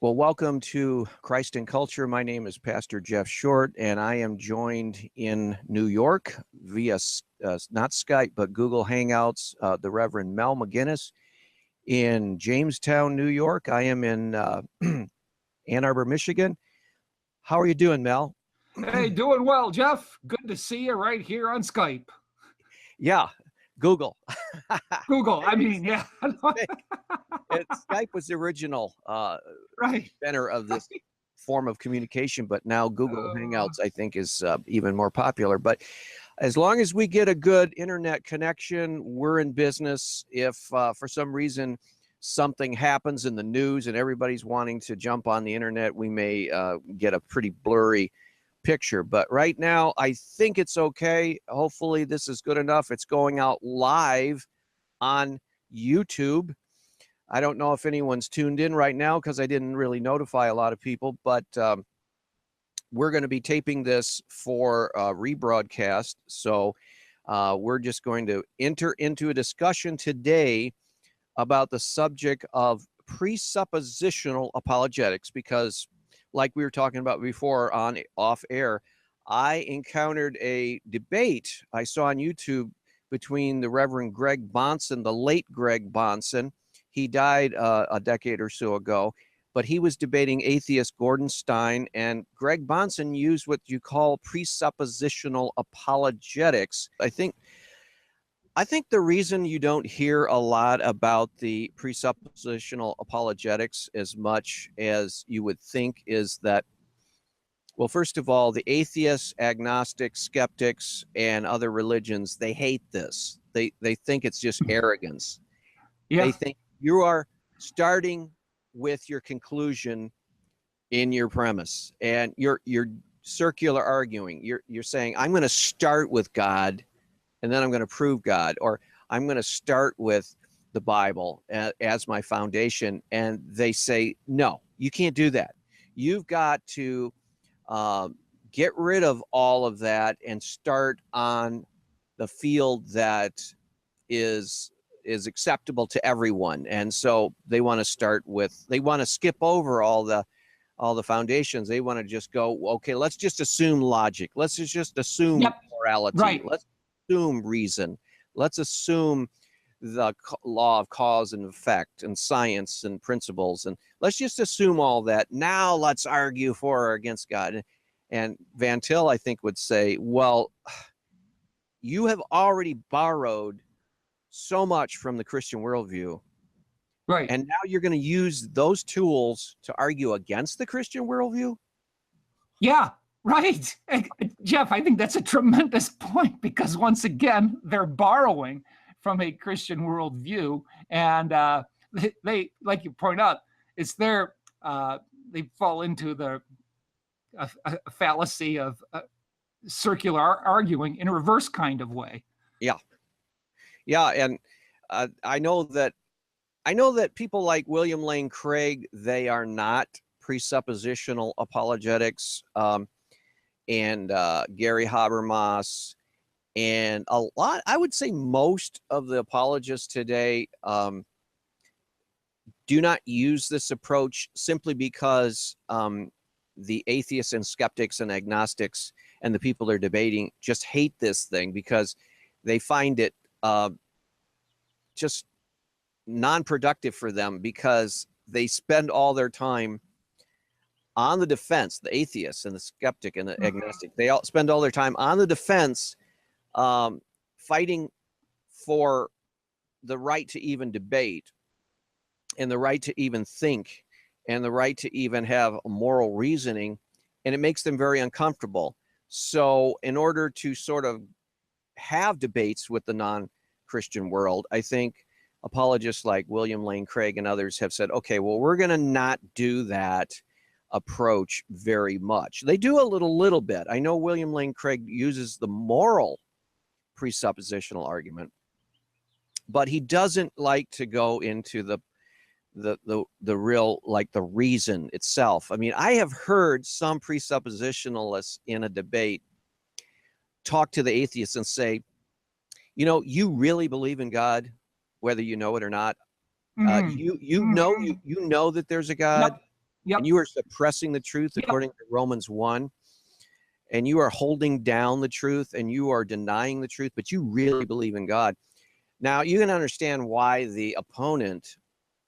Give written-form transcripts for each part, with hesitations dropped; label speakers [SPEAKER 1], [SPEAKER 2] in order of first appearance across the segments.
[SPEAKER 1] Well, welcome to Christ and Culture. My name is Pastor Jeff Short, and I am joined in New York via not Skype, but Google Hangouts, the Reverend Mel McGinnis in Jamestown, New York. I am in Ann Arbor, Michigan. How are you doing, Mel?
[SPEAKER 2] Hey, doing well, Jeff. Good to see you right here on Skype.
[SPEAKER 1] Yeah, Google.
[SPEAKER 2] Google, I mean, yeah.
[SPEAKER 1] Skype was the original
[SPEAKER 2] right.
[SPEAKER 1] inventor of this form of communication, but now Google Hangouts, I think, is even more popular. But as long as we get a good internet connection, we're in business. If for some reason something happens in the news and everybody's wanting to jump on the internet, we may get a pretty blurry picture. But right now, I think it's okay. Hopefully this is good enough. It's going out live on YouTube. I don't know if anyone's tuned in right now because I didn't really notify a lot of people, but we're going to be taping this for rebroadcast. So we're just going to enter into a discussion today about the subject of presuppositional apologetics, because like we were talking about before on off air, I encountered a debate I saw on YouTube between the Reverend Greg Bonson, the late Greg Bonson. He died a decade or so ago, but he was debating atheist Gordon Stein, and Greg Bonson used what you call presuppositional apologetics. I think the reason you don't hear a lot about the presuppositional apologetics as much as you would think is that, well, first of all, the atheists, agnostics, skeptics, and other religions, they hate this. They think it's just arrogance.
[SPEAKER 2] Yeah.
[SPEAKER 1] They think you are starting with your conclusion in your premise, and you're circular arguing. You're saying, I'm going to start with God, and then I'm going to prove God, or I'm going to start with the Bible as my foundation. And they say, no, you can't do that. You've got to get rid of all of that and start on the field that is acceptable to everyone. And so they want to skip over all the foundations. They want to just go, okay, let's just assume logic. Let's just assume morality.
[SPEAKER 2] Right.
[SPEAKER 1] Let's assume reason. Let's assume the law of cause and effect and science and principles. And let's just assume all that. Now let's argue for or against God. And Van Til, I think, would say, well, you have already borrowed so much from the Christian worldview.
[SPEAKER 2] Right.
[SPEAKER 1] And now you're going to use those tools to argue against the Christian worldview?
[SPEAKER 2] Yeah, right. Jeff, I think that's a tremendous point, because once again, they're borrowing from a Christian worldview. And they, like you point out, it's their, they fall into the a fallacy of circular arguing in a reverse kind of way.
[SPEAKER 1] Yeah. Yeah, and I know that people like William Lane Craig, they are not presuppositional apologetics, and Gary Habermas, and a lot, I would say most of the apologists today do not use this approach simply because the atheists and skeptics and agnostics and the people they're debating just hate this thing because they find it just non-productive for them, because they spend all their time on the defense. The atheists and the skeptic and the agnostic, they all spend all their time on the defense, fighting for the right to even debate and the right to even think and the right to even have moral reasoning, and it makes them very uncomfortable. So in order to sort of have debates with the non-Christian world, I think apologists like William Lane Craig and others have said, okay, well, we're going to not do that approach very much. They do a little bit. I know William Lane Craig uses the moral presuppositional argument, but he doesn't like to go into the real, like the reason itself. I mean, I have heard some presuppositionalists in a debate talk to the atheists and say, you know, you really believe in God, whether you know it or not. You know that there's a God.
[SPEAKER 2] Yep.
[SPEAKER 1] and you are suppressing the truth
[SPEAKER 2] Yep.
[SPEAKER 1] according to Romans 1, and you are holding down the truth, and you are denying the truth, but you really believe in God. Now, you can understand why the opponent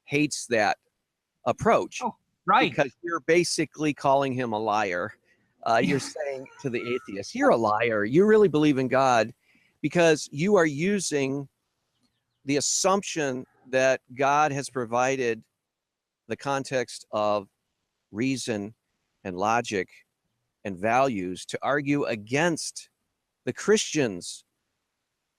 [SPEAKER 1] hates that approach,
[SPEAKER 2] Oh, right.
[SPEAKER 1] because you're basically calling him a liar. You're saying to the atheist, you're a liar. You really believe in God, because you are using the assumption that God has provided the context of reason and logic and values to argue against the Christians'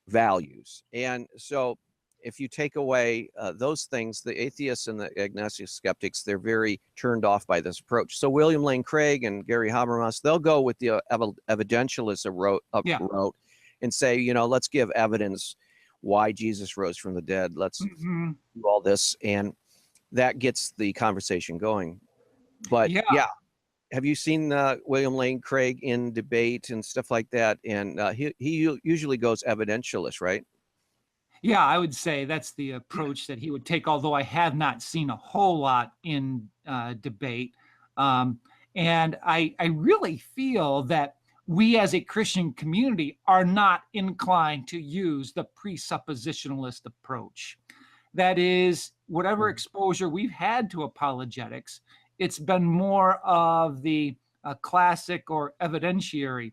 [SPEAKER 1] values. And so if you take away those things, the atheists and the agnostic skeptics, they're very turned off by this approach. So William Lane Craig and Gary Habermas, they'll go with the evidentialists wrote and say, you know, let's give evidence why Jesus rose from the dead. Let's do all this. And that gets the conversation going. But yeah, have you seen William Lane Craig in debate and stuff like that? And he usually goes evidentialist, right?
[SPEAKER 2] Yeah, I would say that's the approach that he would take, although I have not seen a whole lot in debate. And I really feel that we as a Christian community are not inclined to use the presuppositionalist approach. That is, whatever exposure we've had to apologetics, it's been more of the classic or evidentiary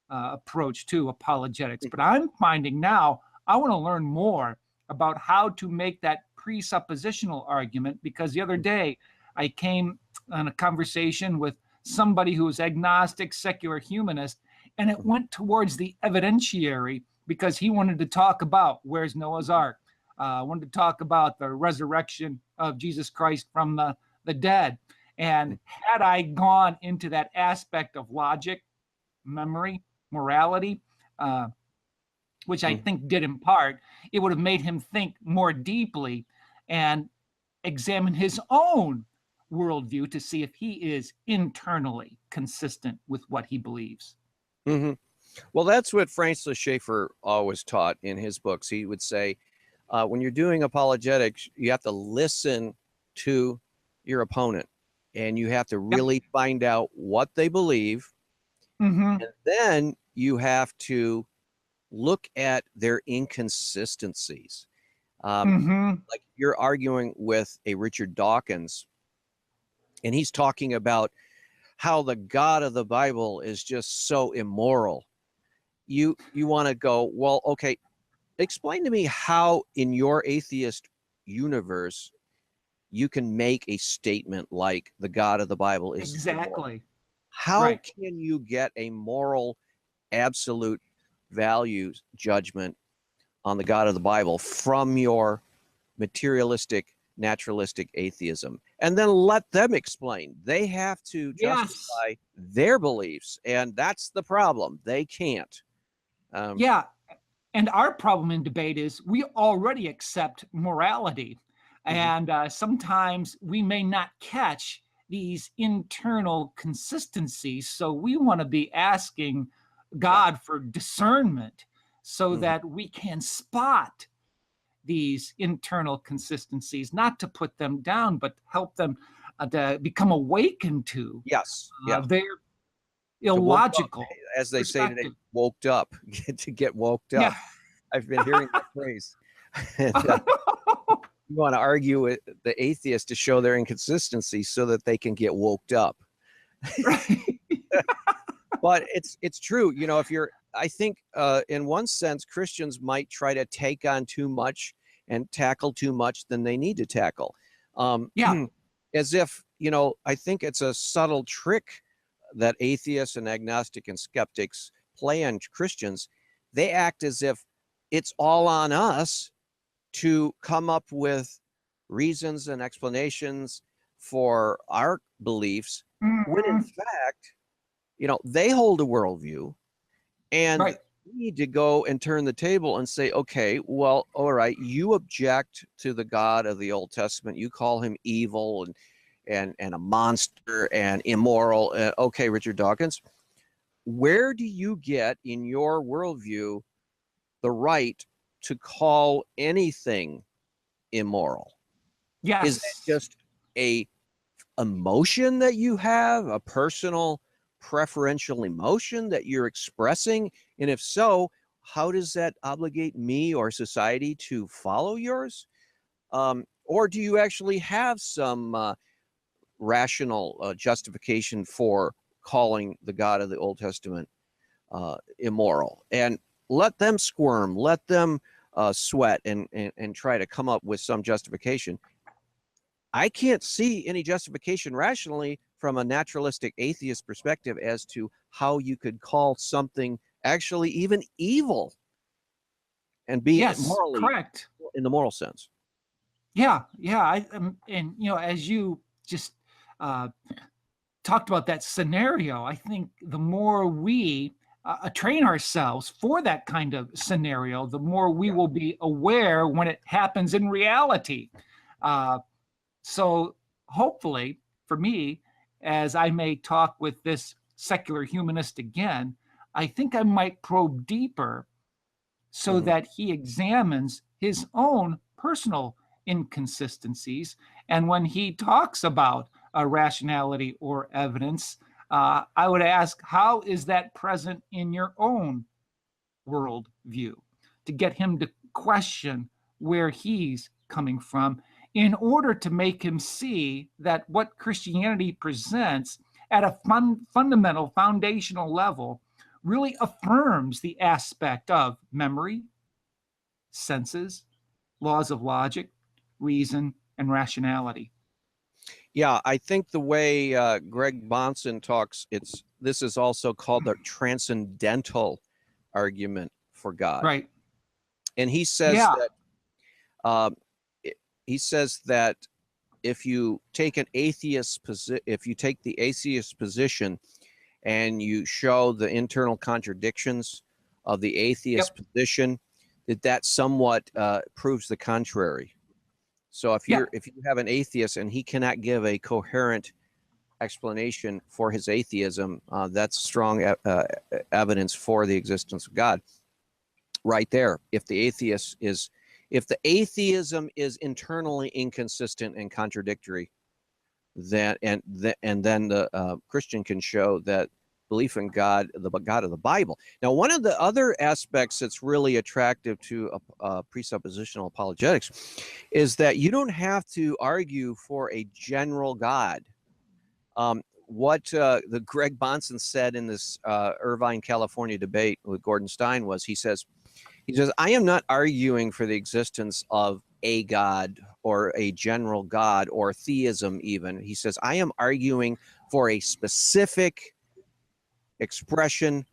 [SPEAKER 2] approach to apologetics. But I'm finding now I want to learn more about how to make that presuppositional argument, because the other day I came on a conversation with somebody who was agnostic, secular humanist, and it went towards the evidentiary because he wanted to talk about where's Noah's Ark, wanted to talk about the resurrection of Jesus Christ from the dead. And had I gone into that aspect of logic, memory, morality, which I think did in part, it would have made him think more deeply and examine his own worldview to see if he is internally consistent with what he believes.
[SPEAKER 1] Well, that's what Francis Schaeffer always taught in his books. He would say, when you're doing apologetics, you have to listen to your opponent, and you have to really find out what they believe. And then you have to look at their inconsistencies. Like you're arguing with a Richard Dawkins, and he's talking about how the God of the Bible is just so immoral. You want to go, well, okay, explain to me how in your atheist universe you can make a statement like the God of the Bible is immoral. How can you get a moral absolute values judgment on the God of the Bible from your materialistic, naturalistic atheism? And then let them explain. They have to justify their beliefs, and that's the problem. They can't.
[SPEAKER 2] And our problem in debate is we already accept morality, and sometimes we may not catch these internal consistencies. So we want to be asking God for discernment so that we can spot these internal consistencies, not to put them down, but help them to become awakened to their illogical,
[SPEAKER 1] as they say today, woked up, to get woked up. I've been hearing that phrase. And, you want to argue with the atheist to show their inconsistency so that they can get woked up. But it's true. You know, I think in one sense, Christians might try to take on too much and tackle too much than they need to tackle. As if, you know, I think it's a subtle trick that atheists and agnostic and skeptics play on Christians. They act as if it's all on us to come up with reasons and explanations for our beliefs, when in fact, you know, they hold a worldview, and we need to go and turn the table and say, okay, well, all right, you object to the God of the Old Testament. You call him evil and a monster and immoral. Okay, Richard Dawkins, where do you get in your worldview the right to call anything immoral? Is that just a emotion that you have, a personal preferential emotion that you're expressing? And if so, how does that obligate me or society to follow yours? Or do you actually have some rational justification for calling the God of the Old Testament immoral? And let them squirm, let them sweat and try to come up with some justification. I can't see any justification rationally from a naturalistic atheist perspective as to how you could call something actually even evil and be
[SPEAKER 2] Yes,
[SPEAKER 1] morally
[SPEAKER 2] correct.
[SPEAKER 1] in the moral sense.
[SPEAKER 2] Yeah, yeah. And as you just uh, talked about that scenario, I think the more we train ourselves for that kind of scenario, the more we will be aware when it happens in reality. Uh, so hopefully, for me, as I may talk with this secular humanist again, I think I might probe deeper so that he examines his own personal inconsistencies. And when he talks about rationality or evidence, I would ask, how is that present in your own worldview? To get him to question where he's coming from in order to make him see that what Christianity presents at a fundamental, foundational level really affirms the aspect of memory, senses, laws of logic, reason, and rationality.
[SPEAKER 1] Yeah, I think the way Greg Bonson talks, this is also called the transcendental argument for God.
[SPEAKER 2] Right.
[SPEAKER 1] And he says
[SPEAKER 2] Yeah.
[SPEAKER 1] that he says that if you take the atheist position and you show the internal contradictions of the atheist position, that somewhat proves the contrary. So if you have an atheist and he cannot give a coherent explanation for his atheism, that's strong evidence for the existence of God. Right there. If the atheism is internally inconsistent and contradictory, then the Christian can show that belief in God, the God of the Bible. Now, one of the other aspects that's really attractive to presuppositional apologetics is that you don't have to argue for a general God. What the Greg Bonson said in this Irvine, California debate with Gordon Stein was, he says, I am not arguing for the existence of a God or a general God or theism even. He says, I am arguing for a specific expression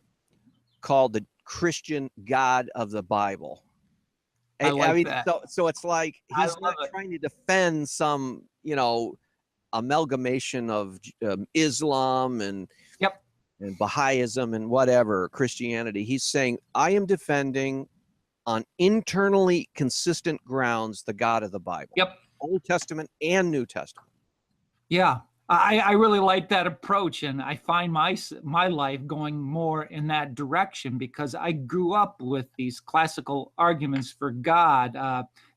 [SPEAKER 1] called the Christian God of the Bible.
[SPEAKER 2] I like that.
[SPEAKER 1] So it's like he's not
[SPEAKER 2] it.
[SPEAKER 1] trying to defend some, amalgamation of Islam and Baha'ism and whatever, Christianity. He's saying, I am defending on internally consistent grounds the God of the Bible. Old Testament and New Testament.
[SPEAKER 2] Yeah, I really like that approach, and I find my life going more in that direction because I grew up with these classical arguments for God,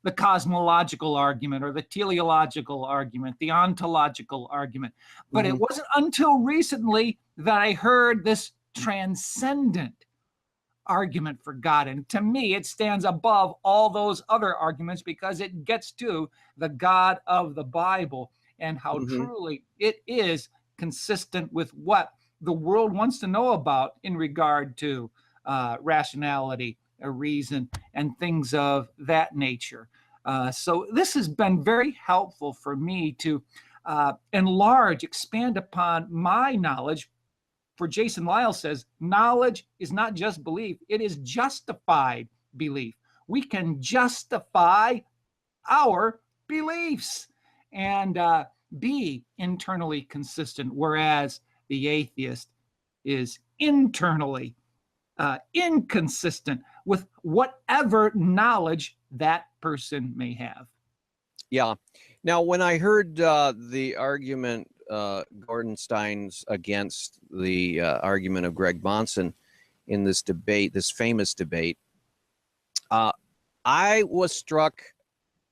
[SPEAKER 2] the cosmological argument or the teleological argument, the ontological argument. But it wasn't until recently that I heard this transcendent argument for God. And to me, it stands above all those other arguments because it gets to the God of the Bible and how truly it is consistent with what the world wants to know about in regard to rationality, reason, and things of that nature. So this has been very helpful for me to expand upon my knowledge. For Jason Lyle says, knowledge is not just belief, it is justified belief. We can justify our beliefs and be internally consistent, whereas the atheist is internally inconsistent with whatever knowledge that person may have.
[SPEAKER 1] Yeah. Now, when I heard the argument, Gordon Stein's against the argument of Greg Bonson in this debate, this famous debate, I was struck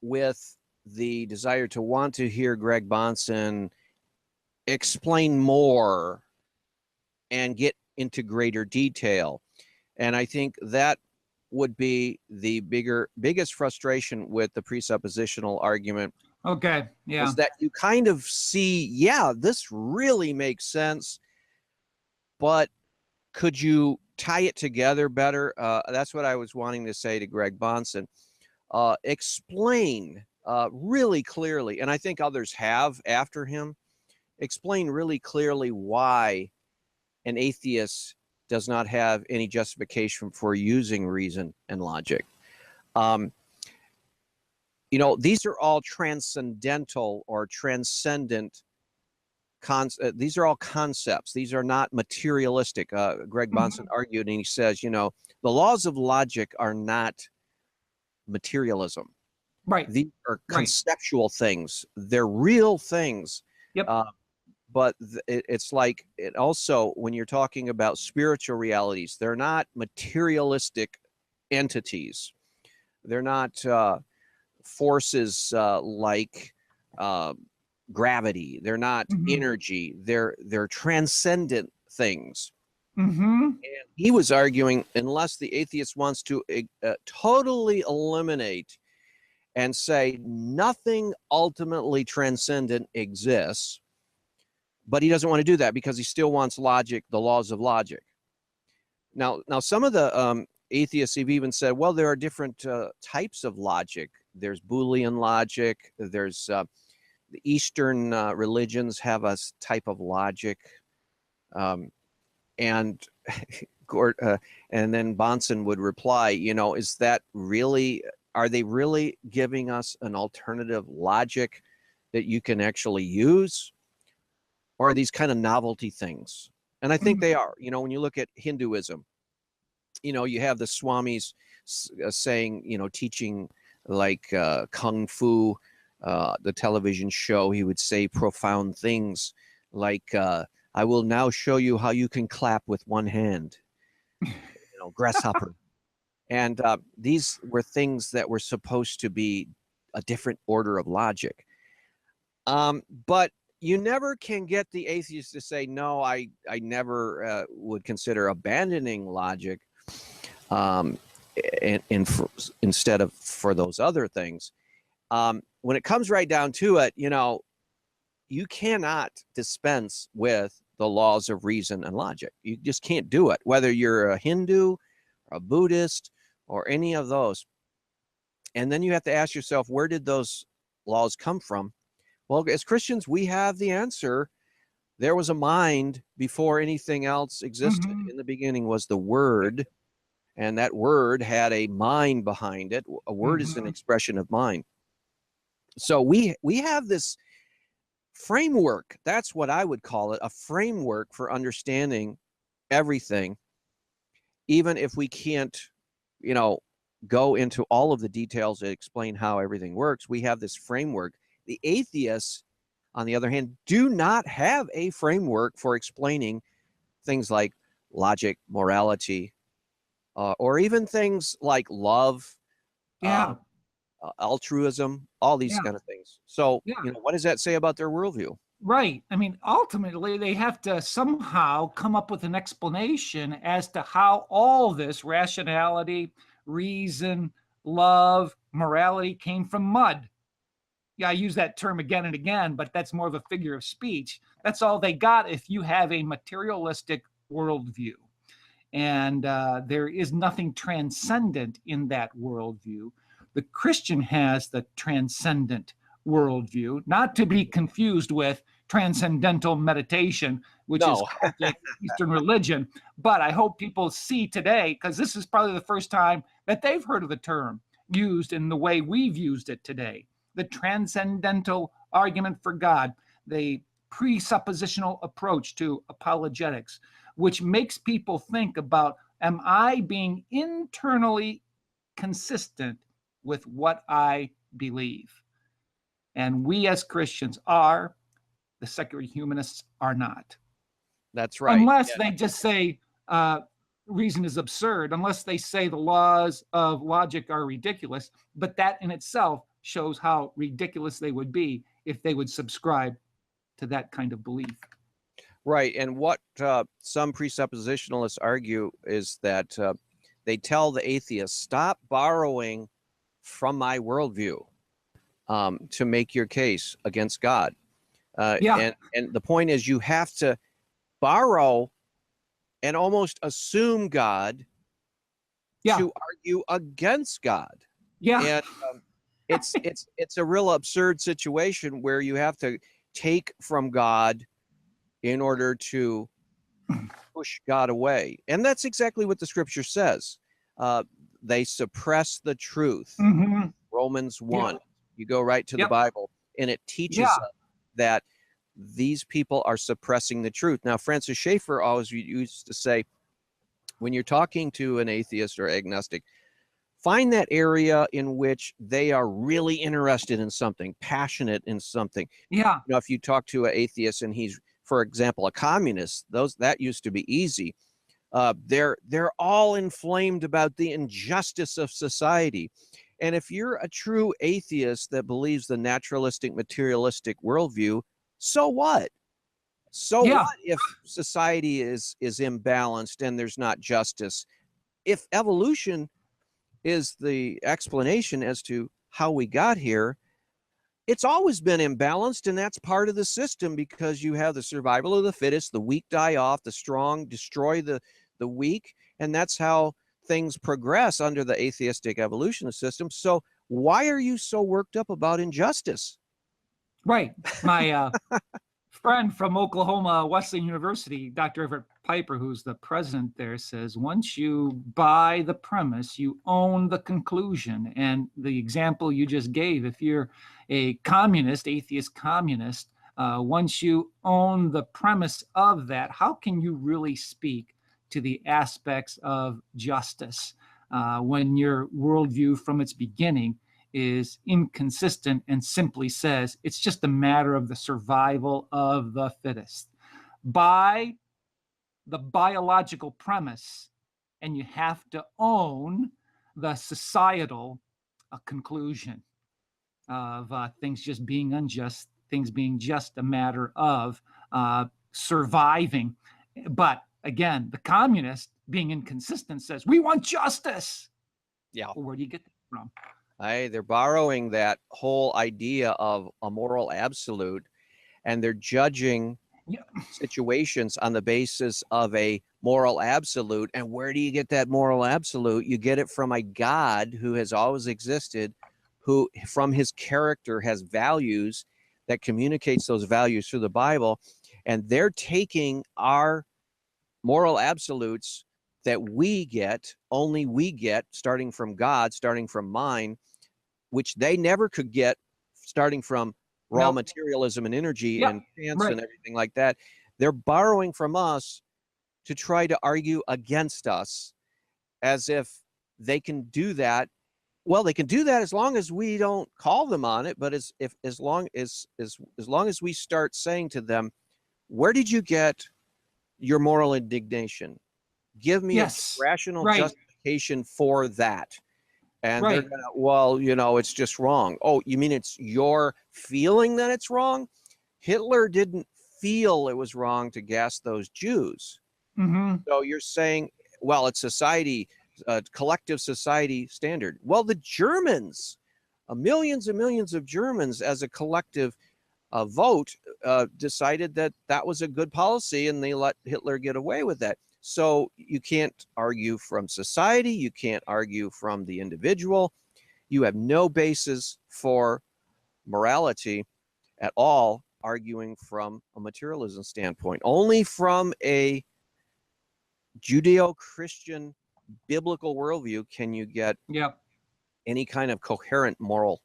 [SPEAKER 1] with the desire to want to hear Greg Bonson explain more and get into greater detail. And I think that would be the biggest frustration with the presuppositional argument.
[SPEAKER 2] Okay. Yeah.
[SPEAKER 1] Is that you kind of see, yeah, this really makes sense, but could you tie it together better? That's what I was wanting to say to Greg Bonson. Explain really clearly, and I think others have after him, explain really clearly why an atheist does not have any justification for using reason and logic. You know, these are all transcendental or transcendent these are all concepts. These are not materialistic. Greg Bonson argued, and he says, you know, the laws of logic are not materialism.
[SPEAKER 2] Right.
[SPEAKER 1] These are conceptual things. They're real things.
[SPEAKER 2] Yep.
[SPEAKER 1] But it's like, it also, when you're talking about spiritual realities, they're not materialistic entities. They're not forces like gravity. They're not energy. They're transcendent things. And he was arguing, unless the atheist wants to totally eliminate and say nothing ultimately transcendent exists, but he doesn't want to do that because he still wants logic, the laws of logic. Now some of the atheists have even said, well, there are different types of logic. There's Boolean logic. There's the Eastern religions have a type of logic. And then Bonson would reply, you know, is that really, are they really giving us an alternative logic that you can actually use? Or are these kind of novelty things? And I think they are. You know, when you look at Hinduism, you know, you have the swamis saying, you know, teaching like Kung Fu, the television show, he would say profound things like, I will now show you how you can clap with one hand, you know, grasshopper. And these were things that were supposed to be a different order of logic. But you never can get the atheist to say, no, I never would consider abandoning logic instead of for those other things. When it comes right down to it, you know, you cannot dispense with the laws of reason and logic. You just can't do it, whether you're a Hindu, or a Buddhist, or any of those. And then you have to ask yourself, where did those laws come from? Well, as Christians, we have the answer. There was a mind before anything else existed. In the beginning was the Word, and that Word had a mind behind it. A word is an expression of mind. So we have this framework. That's what I would call it, a framework for understanding everything, even if we can't, you know, go into all of the details that explain how everything works. We have this framework. The atheists, on the other hand, do not have a framework for explaining things like logic, morality, or even things like love, altruism, all these kind of things. So, you know, what does that say about their worldview?
[SPEAKER 2] Right. I mean, ultimately, they have to somehow come up with an explanation as to how all this rationality, reason, love, morality came from mud. Yeah, I use that term again and again, but that's more of a figure of speech. That's all they got if you have a materialistic worldview. And there is nothing transcendent in that worldview. The Christian has the transcendent worldview, not to be confused with transcendental meditation, which is Catholic Eastern religion. But I hope people see today, because this is probably the first time that they've heard of the term used in the way we've used it today. The transcendental argument for God, the presuppositional approach to apologetics, which makes people think about, am I being internally consistent with what I believe? And we as Christians are, the secular humanists are not.
[SPEAKER 1] That's right.
[SPEAKER 2] Unless they just say reason is absurd, unless they say the laws of logic are ridiculous, but that in itself shows how ridiculous they would be if they would subscribe to that kind of belief.
[SPEAKER 1] Right. And what some presuppositionalists argue is that they tell the atheist, stop borrowing from my worldview to make your case against God. And the point is, you have to borrow and almost assume God to argue against God. And it's a real absurd situation where you have to take from God in order to push God away. And that's exactly what the scripture says. They suppress the truth. Romans 1. You go right to the Bible, and it teaches us that these people are suppressing the truth. Now, Francis Schaeffer always used to say, when you're talking to an atheist or agnostic, find that area in which they are really interested in something, passionate in something. You know, if you talk to an atheist and he's, for example, a communist, that used to be easy. They're all inflamed about the injustice of society. And if you're a true atheist that believes the naturalistic, materialistic worldview, so what? So what if society is imbalanced and there's not justice? If evolution is the explanation as to how we got here, it's always been imbalanced, and that's part of the system, because you have the survival of the fittest, the weak die off, the strong destroy the weak, and that's how things progress under the atheistic evolutionist system. So why are you so worked up about injustice?
[SPEAKER 2] Right. My friend from Oklahoma Wesleyan University, Dr. Everett Piper, who's the president there, says once you buy the premise, you own the conclusion. And the example you just gave, if you're a communist, atheist communist, once you own the premise of that, how can you really speak to the aspects of justice when your worldview from its beginning is inconsistent and simply says it's just a matter of the survival of the fittest? By the biological premise, and you have to own the societal conclusion of things just being unjust, things being just a matter of surviving. But again, the communist, being inconsistent, says we want justice. Well, where do you get that from?
[SPEAKER 1] They're borrowing that whole idea of a moral absolute, and they're judging situations on the basis of a moral absolute. And where do you get that moral absolute? You get it from a God who has always existed, who from his character has values that communicates those values through the Bible. And they're taking our moral absolutes that we get, only we get, starting from God, starting from mine, which they never could get starting from raw materialism and energy and chance and everything like that. They're borrowing from us to try to argue against us, as if they can do that. Well, they can do that as long as we don't call them on it, but as long as we start saying to them, where did you get your moral indignation? Give me a rational justification for that. And they're gonna, well, you know, it's just wrong. Oh, you mean it's your feeling that it's wrong? Hitler didn't feel it was wrong to gas those Jews. So you're saying, well, it's society, collective society standard. Well, the Germans, millions and millions of Germans as a collective vote decided that that was a good policy, and they let Hitler get away with that. So you can't argue from society. You can't argue from the individual. You have no basis for morality at all, arguing from a materialism standpoint. Only from a Judeo-Christian biblical worldview can you get any kind of coherent moral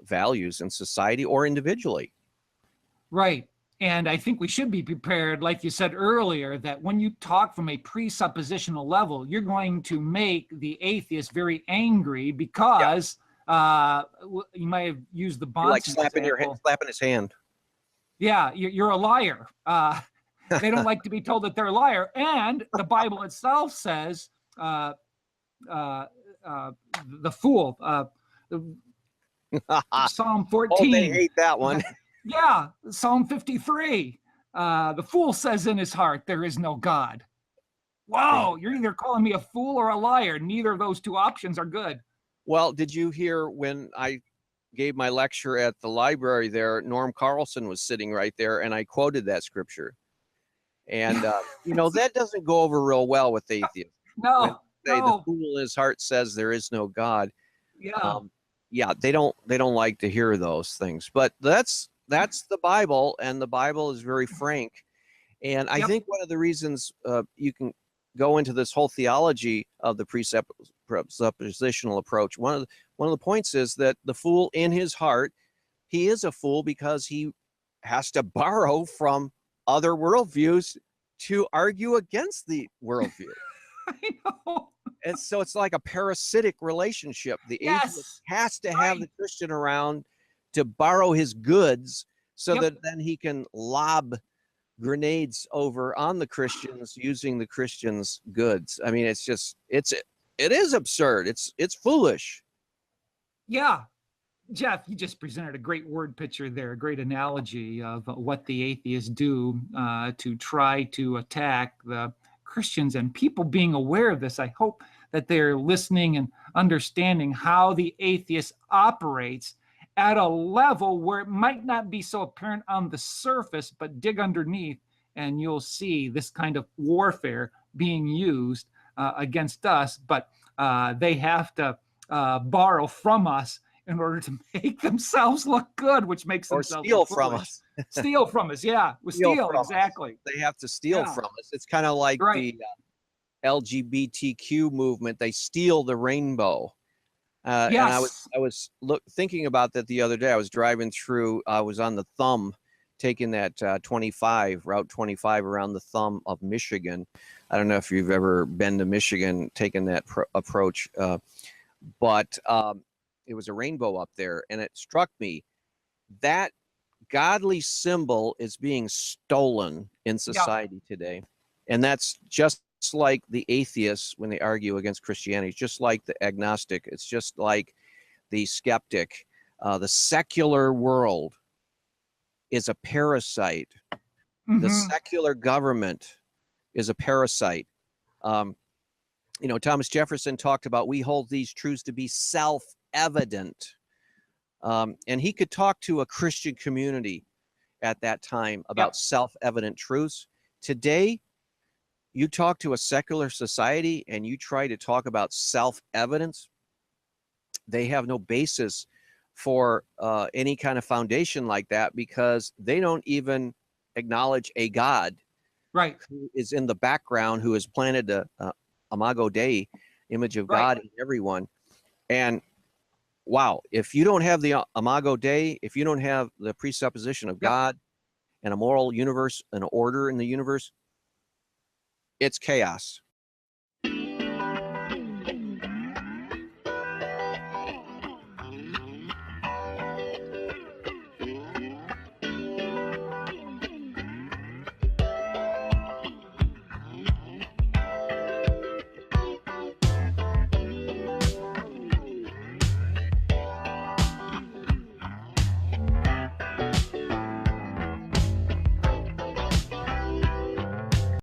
[SPEAKER 1] values in society or individually.
[SPEAKER 2] Right. And I think we should be prepared, like you said earlier, that when you talk from a presuppositional level, you're going to make the atheist very angry because you might have used the Bunsen
[SPEAKER 1] like slapping his hand.
[SPEAKER 2] Yeah, you're a liar. They don't like to be told that they're a liar. And the Bible itself says the fool, Psalm 14.
[SPEAKER 1] Oh, they hate that one.
[SPEAKER 2] Yeah, Psalm 53. The fool says in his heart, there is no God. Whoa, you're either calling me a fool or a liar. Neither of those two options are good.
[SPEAKER 1] Well, did you hear when I gave my lecture at the library there, Norm Carlson was sitting right there, and I quoted that scripture. And, that doesn't go over real well with atheists. When
[SPEAKER 2] No,
[SPEAKER 1] they say the
[SPEAKER 2] no.
[SPEAKER 1] fool in his heart says there is no God.
[SPEAKER 2] Yeah.
[SPEAKER 1] Yeah, they don't like to hear those things. But that's the Bible, and the Bible is very frank. And I think one of the reasons you can go into this whole theology of the presuppositional approach, one of the points is that the fool in his heart, he is a fool because he has to borrow from other worldviews to argue against the worldview.
[SPEAKER 2] I know.
[SPEAKER 1] And so it's like a parasitic relationship. The atheist has to have the Christian around to borrow his goods so that then he can lob grenades over on the Christians using the Christians' goods. I mean, it's just, it is absurd. It's foolish.
[SPEAKER 2] Yeah. Jeff, you just presented a great word picture there, a great analogy of what the atheists do to try to attack the Christians, and people being aware of this. I hope that they're listening and understanding how the atheist operates at a level where it might not be so apparent on the surface, but dig underneath and you'll see this kind of warfare being used against us. But they have to borrow from us in order to make themselves look good, which makes
[SPEAKER 1] or
[SPEAKER 2] themselves
[SPEAKER 1] steal
[SPEAKER 2] look
[SPEAKER 1] from
[SPEAKER 2] foolish.
[SPEAKER 1] us.
[SPEAKER 2] Steal from us, yeah. Steal exactly.
[SPEAKER 1] They have to steal from us. It's kind of like the LGBTQ movement. They steal the rainbow. And I was thinking about that the other day. I was driving through. I was on the Thumb, taking that Route 25 around the Thumb of Michigan. I don't know if you've ever been to Michigan, taken that approach, but it was a rainbow up there, and it struck me that godly symbol is being stolen in society today. And that's just like the atheists when they argue against Christianity, just like the agnostic. It's just like the skeptic. The secular world is a parasite. The secular government is a parasite. Thomas Jefferson talked about, we hold these truths to be self-evident. And he could talk to a Christian community at that time about self-evident truths. Today, you talk to a secular society and you try to talk about self-evidence, they have no basis for any kind of foundation like that, because they don't even acknowledge a God who is in the background, who has planted a imago Dei, image of God in everyone. And wow, if you don't have the imago Dei, if you don't have the presupposition of God and a moral universe, an order in the universe, it's chaos.